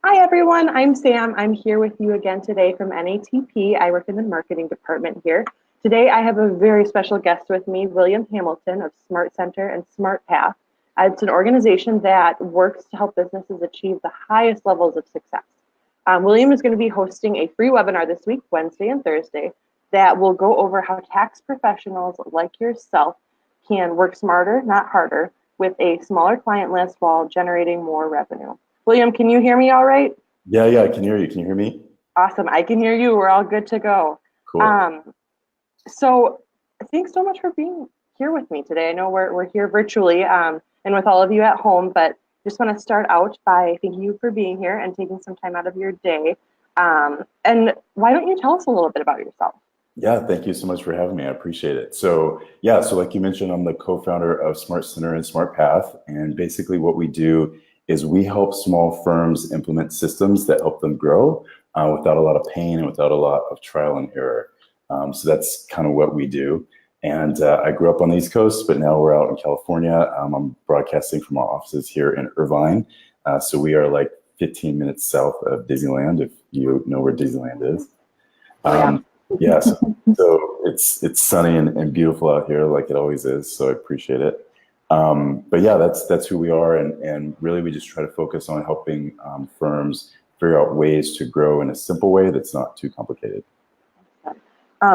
Hi everyone, I'm Sam. I'm here with you again today from NATP. I work in the marketing department here. Today I have a very special guest with me, William Hamilton of Smart Center and SmartPath. It's an organization that works to help businesses achieve the highest levels of success. William is going to be hosting a free webinar this week, Wednesday and Thursday, that will go over how tax professionals like yourself can work smarter, not harder, with a smaller client list while generating more revenue. William, can you hear me all right? Yeah, I can hear you. Can you hear me? Awesome. I can hear you. We're all good to go. Cool. So thanks so much for being here with me today. I know we're here virtually and with all of you at home, but just want to start out by thanking you for being here and taking some time out of your day. And why don't you tell us a little bit about yourself? Yeah, thank you so much for having me. I appreciate it. So like you mentioned, I'm the co-founder of Smart Center and SmartPath. And basically what we do is we help small firms implement systems that help them grow without a lot of pain and without a lot of trial and error. So that's kind of what we do. And I grew up on the East Coast, but now we're out in California. I'm broadcasting from our offices here in Irvine. So we are like 15 minutes south of Disneyland, if you know where Disneyland is. Yeah, so it's sunny and beautiful out here, like it always is. So I appreciate it. But yeah, that's who we are, and really we just try to focus on helping firms figure out ways to grow in a simple way that's not too complicated.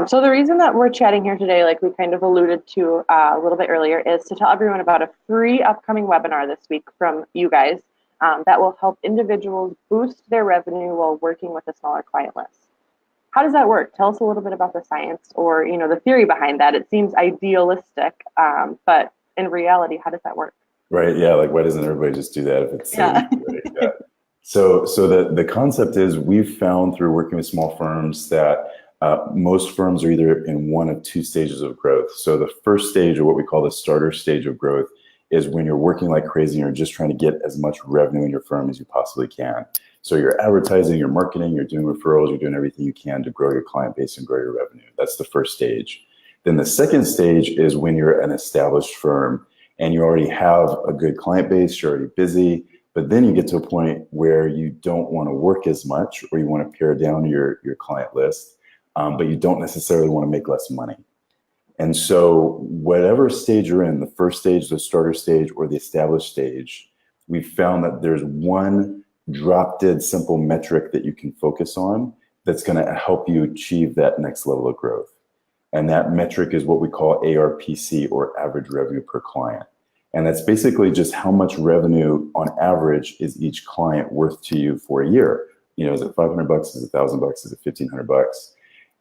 So the reason that we're chatting here today, like we kind of alluded to a little bit earlier, is to tell everyone about a free upcoming webinar this week from you guys that will help individuals boost their revenue while working with a smaller client list. How does that work? Tell us a little bit about the science or the theory behind that. It seems idealistic, but in reality, how does that work? Right. Yeah. Like, why doesn't everybody just do that if it's so easy, right? Yeah. So the concept is we've found through working with small firms that most firms are either in one of two stages of growth. So the first stage, or what we call the starter stage of growth, is when you're working like crazy and you're just trying to get as much revenue in your firm as you possibly can. So you're advertising, you're marketing, you're doing referrals, you're doing everything you can to grow your client base and grow your revenue. That's the first stage. Then the second stage is when you're an established firm and you already have a good client base, you're already busy, but then you get to a point where you don't want to work as much, or you want to pare down your client list, but you don't necessarily want to make less money. And so whatever stage you're in, the first stage, the starter stage, or the established stage, we've found that there's one drop dead simple metric that you can focus on that's going to help you achieve that next level of growth. And that metric is what we call ARPC, or average revenue per client. And that's basically just how much revenue on average is each client worth to you for a year. Is it $500? Is it $1,000? Is it $1,500?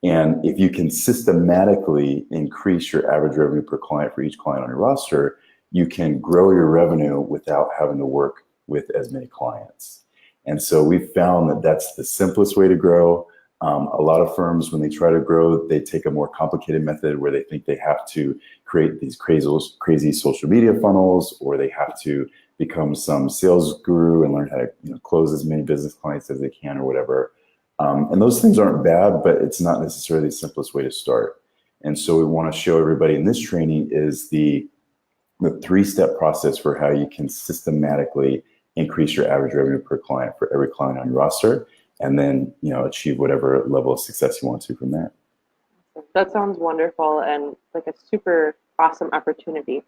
And if you can systematically increase your average revenue per client for each client on your roster, you can grow your revenue without having to work with as many clients. And so we've found that that's the simplest way to grow. A lot of firms, when they try to grow, they take a more complicated method where they think they have to create these crazy social media funnels, or they have to become some sales guru and learn how to close as many business clients as they can, or whatever. And those things aren't bad, but it's not necessarily the simplest way to start. And so we want to show everybody in this training is the three-step process for how you can systematically increase your average revenue per client for every client on your roster, and then achieve whatever level of success you want to from there. That sounds wonderful and like a super awesome opportunity.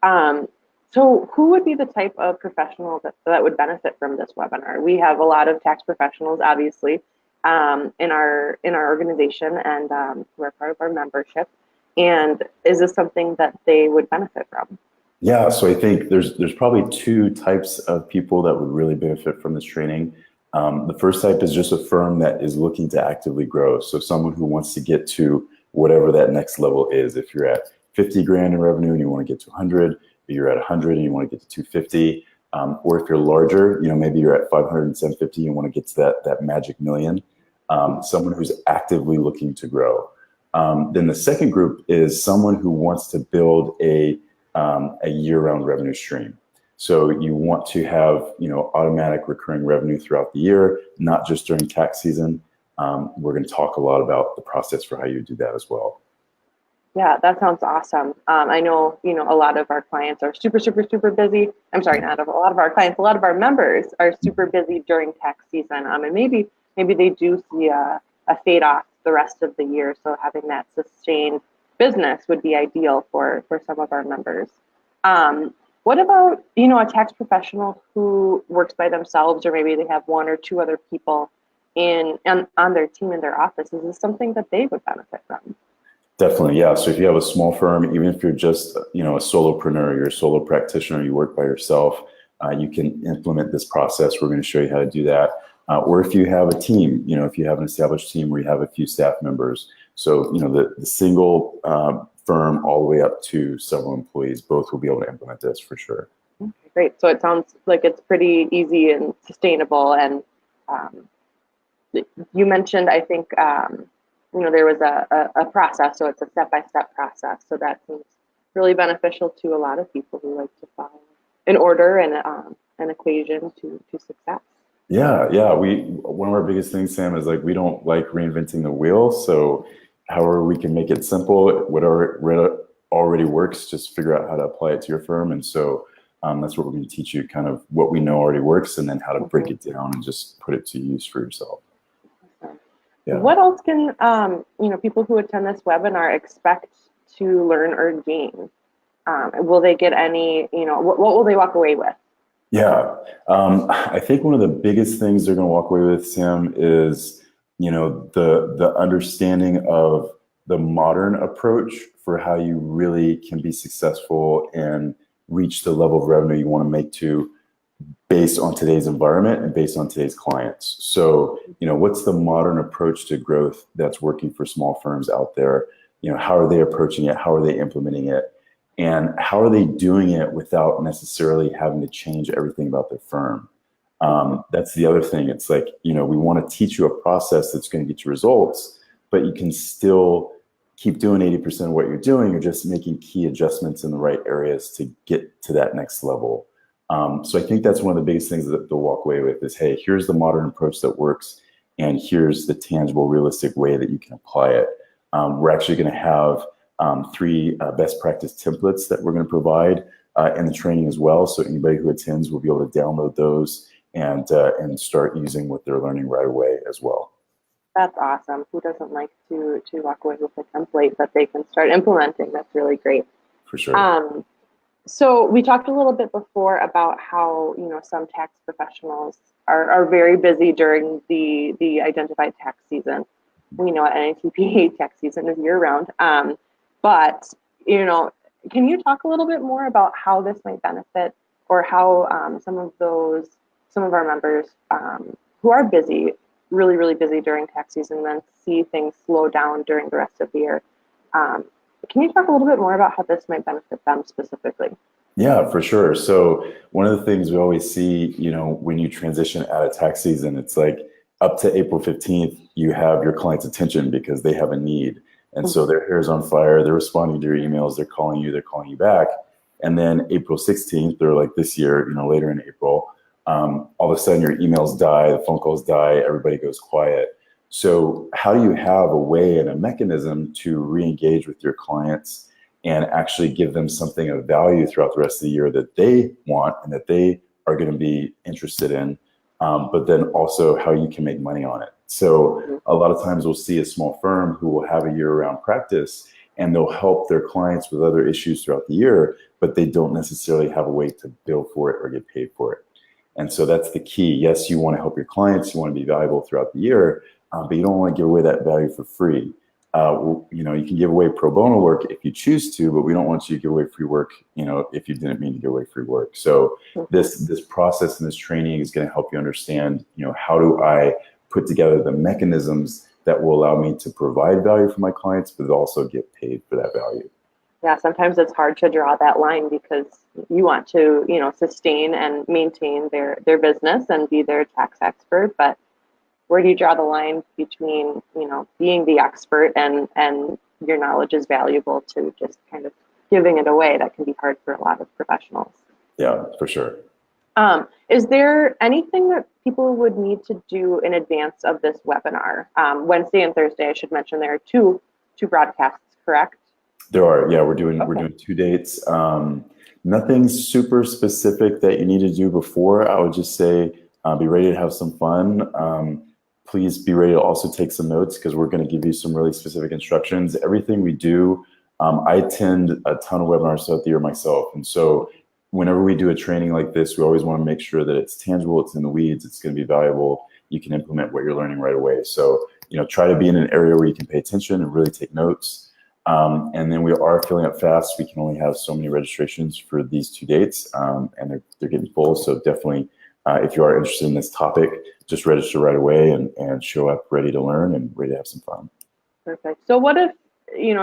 So who would be the type of professional that would benefit from this webinar? We have a lot of tax professionals, obviously, in our organization, and we're part of our membership. And is this something that they would benefit from? Yeah, so I think there's probably two types of people that would really benefit from this training. The first type is just a firm that is looking to actively grow. So someone who wants to get to whatever that next level is. If you're at 50 grand in revenue and you want to get to 100, you're at 100 and you want to get to 250, or if you're larger, maybe you're at 500 and 750, you want to get to that magic million. Someone who's actively looking to grow. Then the second group is someone who wants to build a year-round revenue stream. So you want to have automatic recurring revenue throughout the year, not just during tax season. We're going to talk a lot about the process for how you do that as well. Yeah, that sounds awesome. I know, a lot of our clients are super, super, super busy. I'm sorry, not a lot of our clients, a lot of our members are super busy during tax season. And maybe they do see a fade off the rest of the year. So having that sustained business would be ideal for some of our members. What about, a tax professional who works by themselves, or maybe they have one or two other people on their team in their office? Is this something that they would benefit from? Definitely, yeah. So if you have a small firm, even if you're just, a solopreneur, you're a solo practitioner, you work by yourself, you can implement this process. We're going to show you how to do that. Or if you have a team, if you have an established team where you have a few staff members. So, the single firm all the way up to several employees, both will be able to implement this for sure. Okay, great. So it sounds like it's pretty easy and sustainable. And um, you mentioned, I think, there was a process, so it's a step-by-step process. So that seems really beneficial to a lot of people who like to follow an order and an equation to success. Yeah, yeah. One of our biggest things, Sam, is like we don't like reinventing the wheel. So however we can make it simple, whatever already works, just figure out how to apply it to your firm. And so that's what we're going to teach you, kind of what we know already works, and then how to break it down and just put it to use for yourself. Yeah. What else can people who attend this webinar expect to learn or gain? Will they get any? What will they walk away with? Yeah, I think one of the biggest things they're going to walk away with, Sam, is the understanding of the modern approach for how you really can be successful and reach the level of revenue you want to make to based on today's environment and based on today's clients. So, what's the modern approach to growth that's working for small firms out there? How are they approaching it? How are they implementing it? And how are they doing it without necessarily having to change everything about their firm? That's the other thing. It's like, we want to teach you a process that's going to get you results, but you can still keep doing 80% of what you're doing. You're just making key adjustments in the right areas to get to that next level. So I think that's one of the biggest things that they'll walk away with is, hey, here's the modern approach that works, and here's the tangible, realistic way that you can apply it. We're actually going to have 3 best practice templates that we're going to provide in the training as well. So anybody who attends will be able to download those and start using what they're learning right away as well. That's awesome. Who doesn't like to walk away with a template that they can start implementing? That's really great. For sure. So we talked a little bit before about how some tax professionals are very busy during the identified tax season. We know at NATP tax season is year round. But can you talk a little bit more about how this might benefit, or how some of our members who are busy, really, really busy during tax season, then see things slow down during the rest of the year? Can you talk a little bit more about how this might benefit them specifically? Yeah, for sure. So one of the things we always see, when you transition out of tax season, it's like up to April 15th, you have your client's attention because they have a need. And so their hair is on fire. They're responding to your emails. They're calling you back. And then April 16th, or like this year, later in April, all of a sudden your emails die, the phone calls die, everybody goes quiet. So how do you have a way and a mechanism to re-engage with your clients and actually give them something of value throughout the rest of the year that they want and that they are going to be interested in, but then also how you can make money on it. So a lot of times we'll see a small firm who will have a year-round practice and they'll help their clients with other issues throughout the year, but they don't necessarily have a way to bill for it or get paid for it. And so that's the key. Yes, you want to help your clients, you want to be valuable throughout the year, but you don't want to give away that value for free. You can give away pro bono work if you choose to, but we don't want you to give away free work, if you didn't mean to give away free work. So this process and this training is going to help you understand, how do I put together the mechanisms that will allow me to provide value for my clients, but also get paid for that value. Yeah, sometimes it's hard to draw that line because you want to, sustain and maintain their business and be their tax expert, but where do you draw the line between, being the expert and your knowledge is valuable to just kind of giving it away? That can be hard for a lot of professionals. Yeah, for sure. Is there anything that people would need to do in advance of this webinar? Wednesday and Thursday, I should mention there are two broadcasts, correct? There are, yeah, we're Okay. doing 2 dates. Nothing super specific that you need to do before. I would just say be ready to have some fun. Please be ready to also take some notes because we're going to give you some really specific instructions. Everything we do, I attend a ton of webinars throughout the year myself, and so whenever we do a training like this, we always want to make sure that it's tangible, it's in the weeds, it's going to be valuable. You can implement what you're learning right away. So try to be in an area where you can pay attention and really take notes. And then we are filling up fast. We can only have so many registrations for these 2 dates, and they're getting full. So definitely, if you are interested in this topic, just register right away and show up ready to learn and ready to have some fun. Perfect. So what if,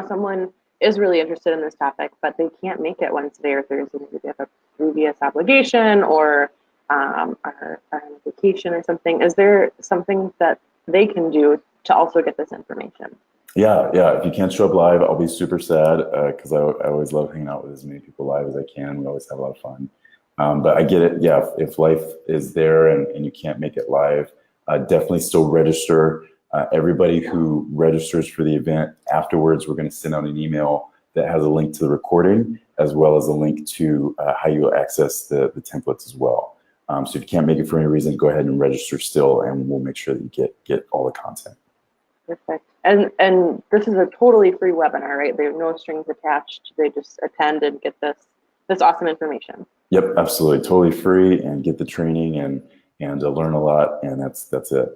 someone is really interested in this topic, but they can't make it Wednesday or Thursday? Maybe they have a previous obligation or are on vacation or something. Is there something that they can do to also get this information? Yeah. If you can't show up live, I'll be super sad because I always love hanging out with as many people live as I can. We always have a lot of fun. But I get it. Yeah, if life is there and you can't make it live, definitely still register. Everybody who registers for the event afterwards, we're going to send out an email that has a link to the recording as well as a link to how you'll access the templates as well. So if you can't make it for any reason, go ahead and register still, and we'll make sure that you get all the content. Perfect. And this is a totally free webinar, right? There's no strings attached. They just attend and get this awesome information. Yep, absolutely, totally free, and get the training and learn a lot, and that's it.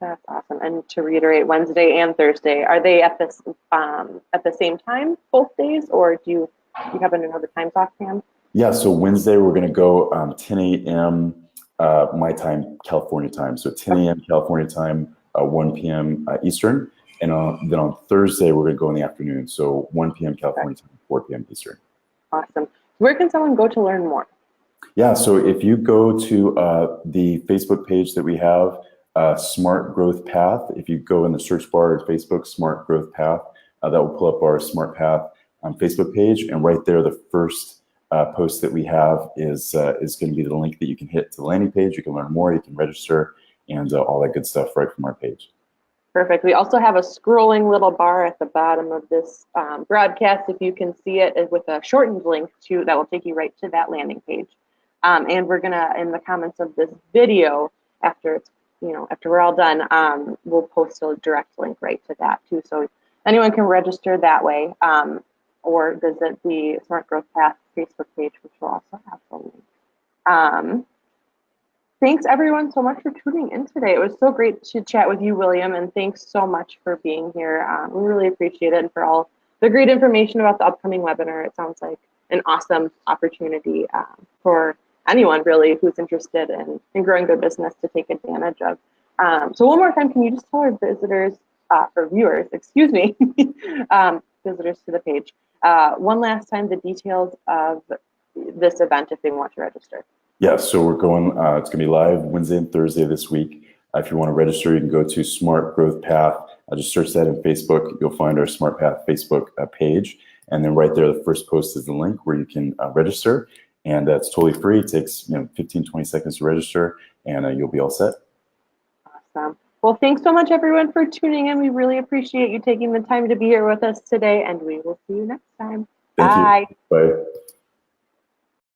That's awesome. And to reiterate, Wednesday and Thursday, are they at the same time both days, or do you happen to know the times offhand? Yeah, so Wednesday we're going to go 10 a.m. My time, California time. So 10 a.m. California time, 1 p.m. Eastern. And then on Thursday, we're going to go in the afternoon. So 1 p.m. California time, 4 p.m. Eastern. Awesome. Where can someone go to learn more? Yeah, so if you go to the Facebook page that we have, Smart Growth Path, if you go in the search bar at Facebook, Smart Growth Path, that will pull up our SmartPath Facebook page. And right there, the first post that we have is going to be the link that you can hit to the landing page. You can learn more, you can register, and all that good stuff right from our page. Perfect. We also have a scrolling little bar at the bottom of this broadcast. If you can see it with a shortened link that will take you right to that landing page. And we're gonna, in the comments of this video, after we're all done, we'll post a direct link right to that too. So anyone can register that way, or visit the Smart Growth Path Facebook page, which will also have the link. Thanks everyone so much for tuning in today. It was so great to chat with you, William, and thanks so much for being here. We really appreciate it, and for all the great information about the upcoming webinar. It sounds like an awesome opportunity for anyone really who's interested in growing their business to take advantage of. So one more time, can you just tell our visitors, or viewers, excuse me, visitors to the page, one last time the details of this event if they want to register? Yeah, so we're going, it's going to be live Wednesday and Thursday this week. If you want to register, you can go to Smart Growth Path. Just search that in Facebook. You'll find our SmartPath Facebook page. And then right there, the first post is the link where you can register. And that's totally free. It takes 15, 20 seconds to register, and you'll be all set. Awesome. Well, thanks so much, everyone, for tuning in. We really appreciate you taking the time to be here with us today, and we will see you next time. Thank Bye. you. Bye.